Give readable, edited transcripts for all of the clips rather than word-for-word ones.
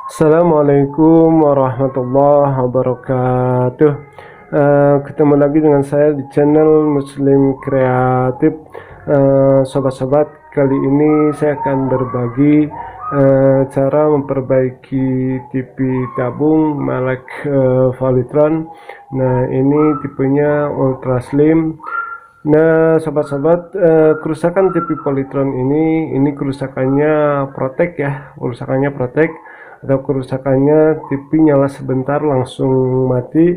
Assalamualaikum warahmatullahi wabarakatuh. Ketemu lagi dengan saya di channel Muslim Kreatif. Sobat-sobat, kali ini saya akan berbagi cara memperbaiki TV tabung merek Valitron. Nah, ini tipenya Ultra Slim. Nah, sobat-sobat, kerusakan TV Polytron ini kerusakannya protek ya, kerusakannya protek atau kerusakannya TV nyala sebentar langsung mati.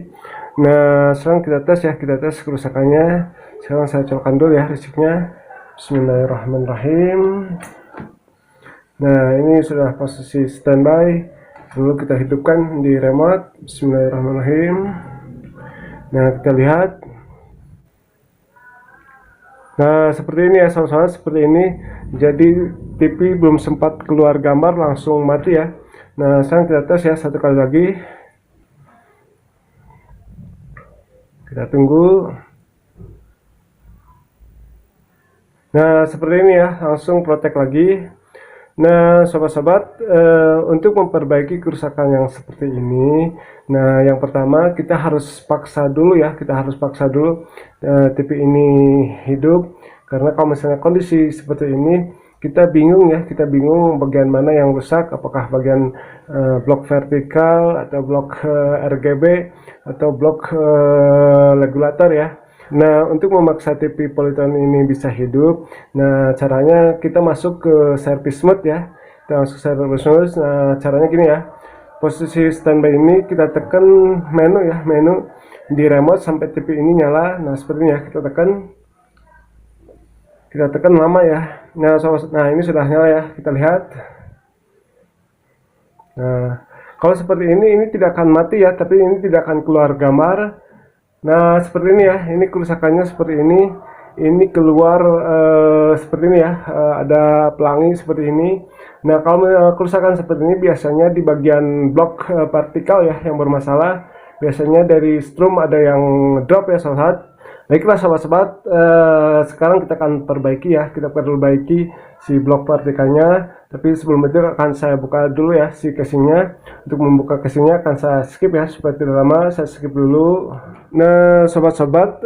Nah, sekarang kita tes ya, kita tes kerusakannya. Sekarang saya colokkan dulu ya listriknya. Bismillahirrahmanirrahim. Nah, ini sudah posisi standby. Lalu kita hidupkan di remote. Bismillahirrahmanirrahim. Nah, kita lihat. Nah, seperti ini ya saudara-saudara, seperti ini. Jadi TV belum sempat keluar gambar langsung mati ya. Nah, sekarang kita tes ya satu kali lagi. Kita tunggu. Nah, seperti ini ya, langsung protek lagi. Nah, sobat-sobat, untuk memperbaiki kerusakan yang seperti ini, nah yang pertama kita harus paksa dulu ya, kita harus paksa dulu TV ini hidup, karena kalau misalnya kondisi seperti ini, kita bingung ya, kita bingung bagian mana yang rusak, apakah bagian blok vertikal atau blok RGB atau blok regulator ya. Nah, untuk memaksa TV Polytron ini bisa hidup, nah caranya kita masuk ke service mode ya. Kita masuk service mode. Nah, caranya gini ya. Posisi standby ini kita tekan menu ya, menu di remote sampai TV ini nyala. Nah, seperti ini ya, kita tekan lama ya. Nah, ini sudah nyala ya, kita lihat. Nah, kalau seperti ini tidak akan mati ya, tapi ini tidak akan keluar gambar. Nah, seperti ini ya, ini kerusakannya seperti ini keluar seperti ini ya, ada pelangi seperti ini. Nah, kalau kerusakan seperti ini biasanya di bagian blok partikel ya yang bermasalah, biasanya dari strum ada yang drop ya sahabat. Baiklah sahabat-sahabat, sekarang kita akan perbaiki ya, kita perbaiki si blok partikelnya. Tapi sebelum itu akan saya buka dulu ya si casingnya. Untuk membuka casingnya akan saya skip ya supaya tidak lama, saya skip dulu. Nah, sobat-sobat,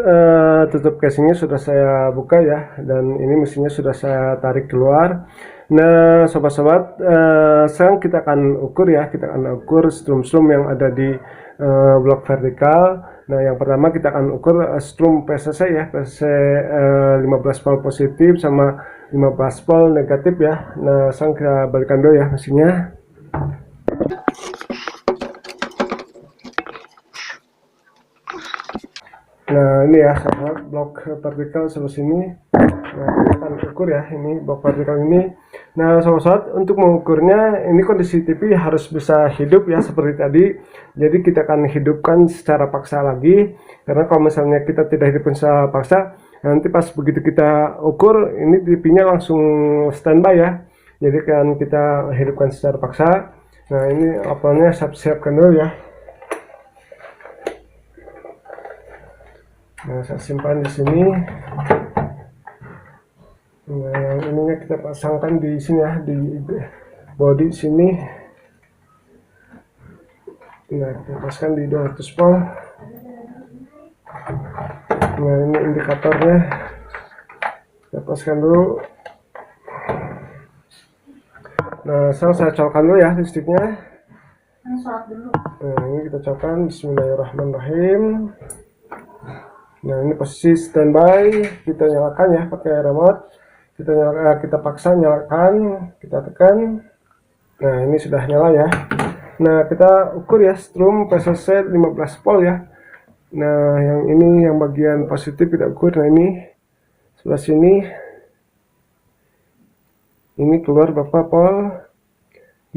tutup casingnya sudah saya buka ya, dan ini mesinnya sudah saya tarik keluar. Nah, sobat-sobat, sekarang kita akan ukur ya, kita akan ukur strum-strum yang ada di blok vertikal. Nah, yang pertama kita akan ukur strum PCC ya, PCC 15 volt positif sama 15 volt negatif ya. Nah, sekarang kita balikan dulu ya mesinnya. Nah, ini ya sahabat, blok vertikal sebelah sini. Nah, kita akan ukur ya, ini blok vertikal ini. Nah, sahabat, untuk mengukurnya ini kondisi TV harus bisa hidup ya seperti tadi. Jadi kita akan hidupkan secara paksa lagi, karena kalau misalnya kita tidak hidupkan secara paksa, nanti pas begitu kita ukur ini TV-nya langsung standby ya. Jadi kan kita hidupkan secara paksa. Nah, ini apelnya siapkan dulu ya. Nah, saya simpan di sini. Nah, yang ininya kita pasangkan di sini ya, di bodi sini. Nah, kita pasangkan di 200 volt. Nah, ini indikatornya. Kita pasangkan dulu. Nah, sekarang saya colokkan dulu ya listriknya. Nah, ini kita colokkan. Bismillahirrahmanirrahim. Nah, ini posisi standby, kita nyalakan ya pakai remote. Kita paksa nyalakan, kita tekan. Nah, ini sudah nyala ya. Nah, kita ukur ya strum PCC 15 volt ya. Nah, yang ini yang bagian positif kita ukur. Nah, ini sebelah sini. Ini keluar berapa volt?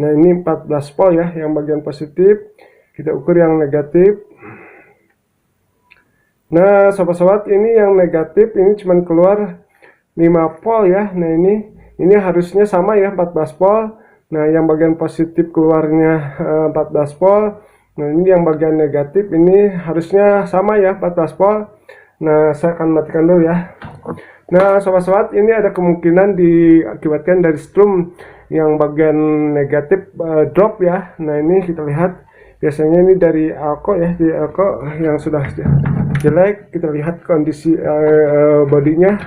Nah, ini 14 volt ya yang bagian positif. Kita ukur yang negatif. Nah, sobat-sobat, ini yang negatif ini cuma keluar 5 volt ya. Nah, ini harusnya sama ya 14 volt. Nah, yang bagian positif keluarnya 14 volt. Nah, ini yang bagian negatif ini harusnya sama ya 14 volt. Nah, saya akan matikan dulu ya. Nah, sobat-sobat, ini ada kemungkinan diakibatkan dari strum yang bagian negatif drop ya. Nah ini kita lihat biasanya ini dari alko ya, di alko yang sudah jelek. Kita lihat kondisi bodinya.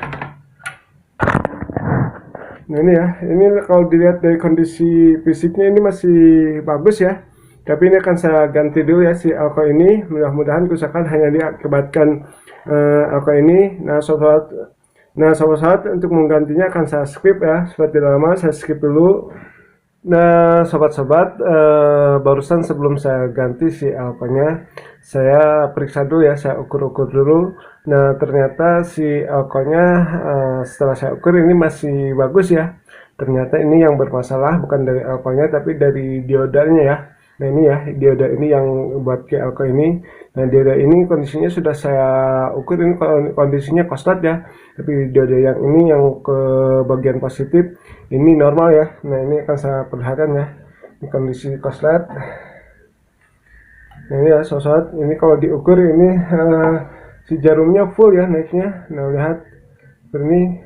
Nah ini ya, ini kalau dilihat dari kondisi fisiknya ini masih bagus ya. Tapi ini akan saya ganti dulu ya si alko ini. Mudah-mudahan kerusakan hanya diakibatkan alko ini. Nah sobat-sobat untuk menggantinya akan saya skip ya. Supaya tidak lama saya skip dulu. Nah sobat-sobat, barusan sebelum saya ganti si alkonya, saya periksa dulu ya, saya ukur-ukur dulu. Nah ternyata si alkonya setelah saya ukur ini masih bagus ya. Ternyata ini yang bermasalah bukan dari alkonya tapi dari diodanya ya. Nah ini ya, dioda ini yang buat ke alko ini. Nah dioda ini kondisinya sudah saya ukur, ini kondisinya korslet ya. Tapi dioda yang ini yang ke bagian positif ini normal ya. Nah ini akan saya perlihatkan ya, ini kondisi korslet. Nah ini ya sobat, ini kalau diukur ini si jarumnya full ya naiknya. Nah lihat ini.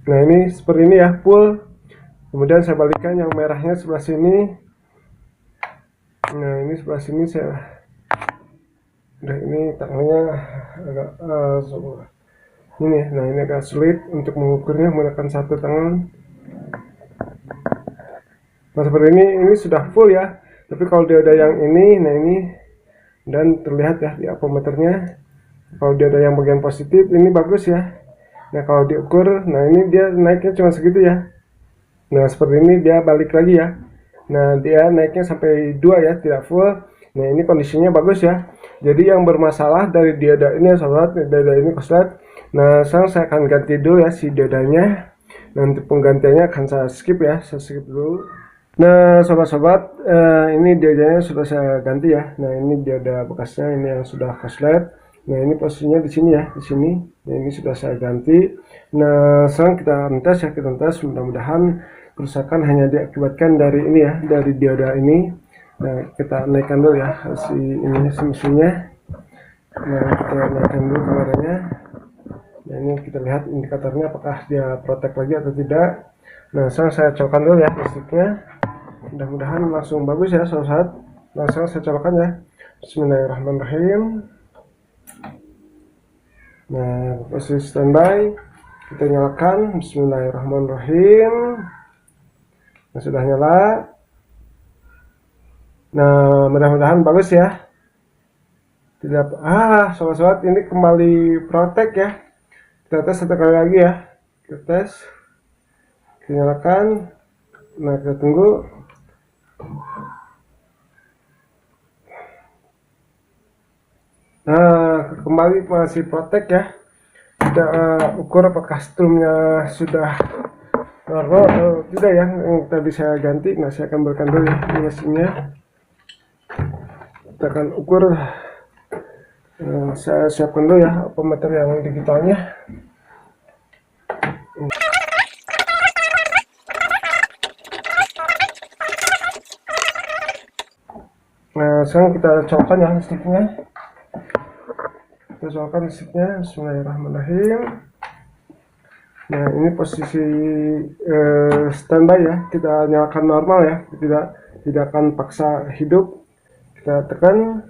Nah ini seperti ini ya, full. Kemudian saya balikkan yang merahnya sebelah sini. Nah ini sebelah sini saya udah, ini tangannya agak ini. Nah ini agak sulit untuk mengukurnya menggunakan satu tangan. Nah seperti ini sudah full ya. Tapi kalau dia ada yang ini, nah ini, dan terlihat ya di ampermeternya. Kalau dia ada yang bagian positif ini bagus ya. Nah kalau diukur, nah ini dia naiknya cuma segitu ya. Nah seperti ini dia balik lagi ya. Nah dia naiknya sampai 2 ya, tidak full. Nah ini kondisinya bagus ya. Jadi yang bermasalah dari dioda ini ya sobat, dioda ini korslet. Nah sekarang saya akan ganti dulu ya si diodanya. Nanti penggantiannya akan saya skip ya, saya skip dulu. Nah sobat-sobat, ini diodanya sudah saya ganti ya. Nah ini dioda bekasnya, ini yang sudah korslet. Nah ini posisinya di sini ya, di sini. Nah ini sudah saya ganti. Nah sekarang kita tes ya, kita tes, mudah-mudahan kerusakan hanya diakibatkan dari ini ya, dari dioda ini. Nah kita naikkan dulu ya si ini mesinnya. Nah kita naikkan dulu kameranya. Nah ini kita lihat indikatornya apakah dia protek lagi atau tidak. Nah sekarang saya colokkan dulu ya listriknya. Mudah-mudahan langsung bagus ya sobat. Nah sekarang saya colokkan ya. Bismillahirrahmanirrahim. Nah posisi standby, kita nyalakan. Bismillahirrahmanirrahim. Nah sudah nyala. Nah mudah-mudahan bagus ya. Tidak, sobat-sobat, ini kembali protek ya. Kita tes satu kali lagi ya. Kita tes, kita nyalakan. Nah kita tunggu. Nah kembali masih protek ya. Kita ukur apakah strumnya sudah normal atau tidak ya. Yang tadi saya ganti. Nah saya akan berikan dulu ya mesinnya. Kita akan ukur. Saya siapkan dulu ya ampermeter yang digitalnya. Nah sekarang kita colokkan ya listriknya. Kita colokkan listriknya. Bismillahirrahmanirrahim. Nah ini posisi standby ya, kita nyalakan normal ya, tidak akan paksa hidup. Kita tekan.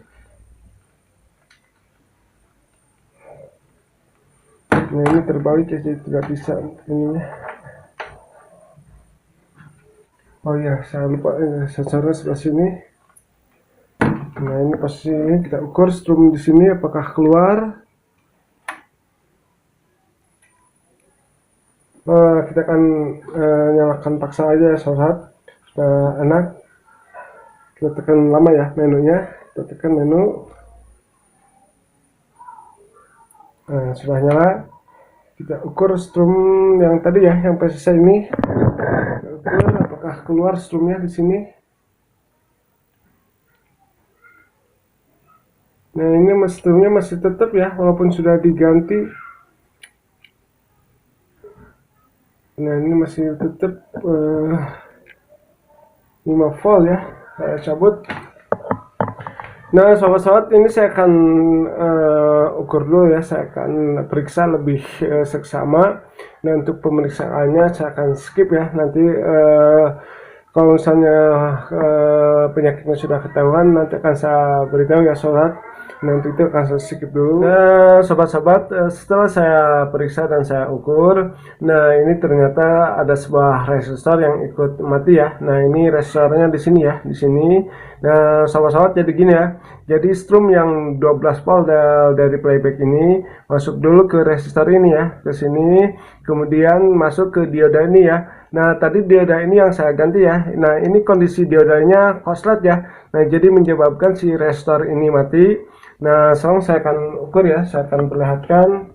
Nah ini terbalik ya, jadi tidak bisa ininya. Oh iya, saya lupa sensornya sebelah sini. Nah ini posisi ini kita ukur strum di sini apakah keluar. Kita akan nyalakan paksa aja ya sobat, supaya enak. Kita tekan lama ya menunya, kita tekan menu. Nah sudah nyala. Kita ukur strum yang tadi ya, yang PCC ini. Kita ukur apakah keluar strumnya di sini. Nah ini strumnya masih tetap ya, walaupun sudah diganti. Nah ini masih tetap 5 volt ya. Saya cabut. Nah, sobat-sobat, ini saya akan ukur dulu ya, saya akan periksa lebih seksama. Nah, untuk pemeriksaannya saya akan skip ya. Nanti kalau misalnya penyakitnya sudah ketahuan, nanti akan saya beritahu ya sobat. Nanti itu akan saya skip dulu. Nah, sobat-sobat, setelah saya periksa dan saya ukur, nah ini ternyata ada sebuah resistor yang ikut mati ya. Nah, ini resistornya di sini ya, di sini. Nah, sobat-sobat, jadi gini ya. Jadi strum yang 12 volt dari playback ini masuk dulu ke resistor ini ya, ke sini, kemudian masuk ke dioda ini ya. Nah, tadi dioda ini yang saya ganti ya. Nah, ini kondisi diodanya korslet ya. Nah, jadi menyebabkan si resistor ini mati. Nah, sekarang saya akan ukur ya, saya akan perlihatkan.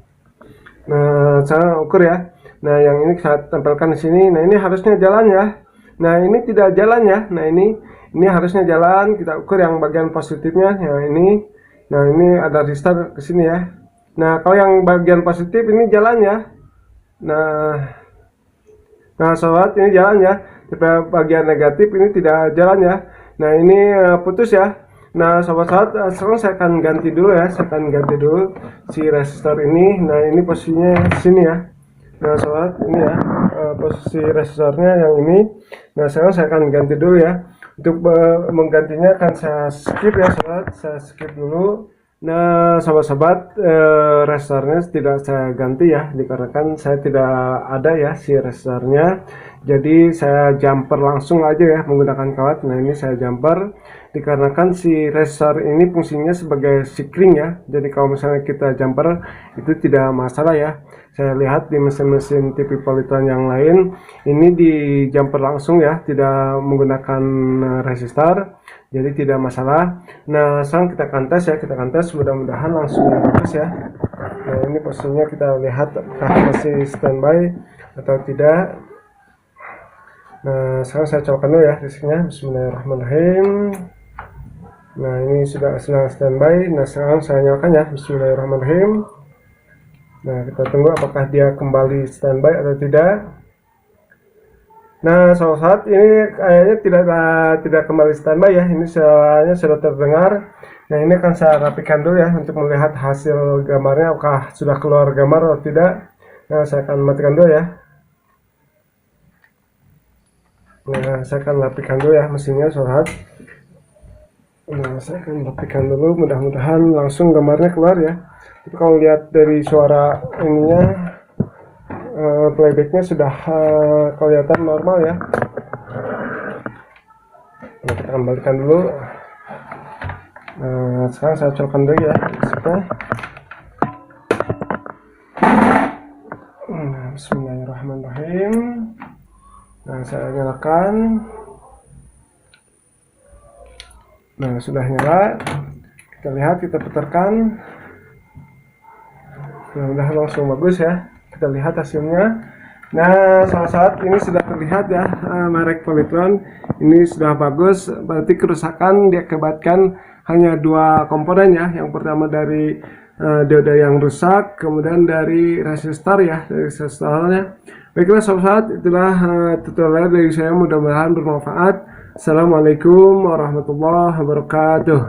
Nah, saya ukur ya. Nah, yang ini saya tempelkan di sini. Nah, ini harusnya jalan ya. Nah, ini tidak jalan ya. Nah, ini harusnya jalan. Kita ukur yang bagian positifnya. Yang ini. Nah, ini ada resistor ke sini ya. Nah, kalau yang bagian positif ini jalan ya. Nah, sobat, ini jalan ya. Tapi bagian negatif ini tidak jalan ya. Nah, ini putus ya. Nah, sobat-sobat, sekarang saya akan ganti dulu ya. Saya akan ganti dulu si resistor ini. Nah, ini posisinya di sini ya. Nah, sobat, ini ya posisi resistornya yang ini. Nah, sekarang saya akan ganti dulu ya. Untuk menggantinya akan saya skip ya, sobat. Saya skip dulu. Nah, sobat-sobat, resistornya tidak saya ganti ya, dikarenakan saya tidak ada ya si resistornya. Jadi saya jumper langsung aja ya menggunakan kawat. Nah, ini saya jumper dikarenakan si resistor ini fungsinya sebagai sikring ya. Jadi kalau misalnya kita jumper itu tidak masalah ya. Saya lihat di mesin-mesin TV Polytron yang lain ini di jumper langsung ya, tidak menggunakan resistor. Jadi tidak masalah. Nah, sekarang kita akan tes ya, kita akan tes, mudah-mudahan langsung bagus ya. Nah, ini posisinya kita lihat apakah masih standby atau tidak. Nah, sekarang saya cobakan dulu ya listriknya. Bismillahirrahmanirrahim. Nah, ini sudah standby. Nah, sekarang saya nyalakan ya. Bismillahirrahmanirrahim. Nah, kita tunggu apakah dia kembali standby atau tidak. Nah, saat ini kayaknya tidak kembali standby ya. Ini suaranya sudah terdengar. Nah, ini akan saya rapikan dulu ya untuk melihat hasil gambarnya apakah sudah keluar gambar atau tidak. Nah, saya akan matikan dulu ya. Nah, saya akan rapikan dulu ya mesinnya sobat. Nah, saya akan rapikan dulu, mudah-mudahan langsung gambarnya keluar ya. Tapi kalau lihat dari suara ininya, playbacknya sudah kelihatan normal ya. Nah, kita kembalikan dulu. Nah, sekarang saya colokkan dulu ya listriknya. Nah, bismillahirrahmanirrahim. Nah, saya nyalakan. Nah, sudah nyala. Kita lihat, kita putarkan. Mudah-mudahan langsung bagus ya. Kita lihat hasilnya. Nah, saat ini sudah terlihat ya, merek Polytron ini sudah bagus. Berarti kerusakan diakibatkan hanya dua komponen ya. Yang pertama dari dioda yang rusak, kemudian dari resistor ya, dari resistornya. Baiklah sobat, itulah tutorial dari saya, mudah-mudahan bermanfaat. Assalamualaikum warahmatullahi wabarakatuh.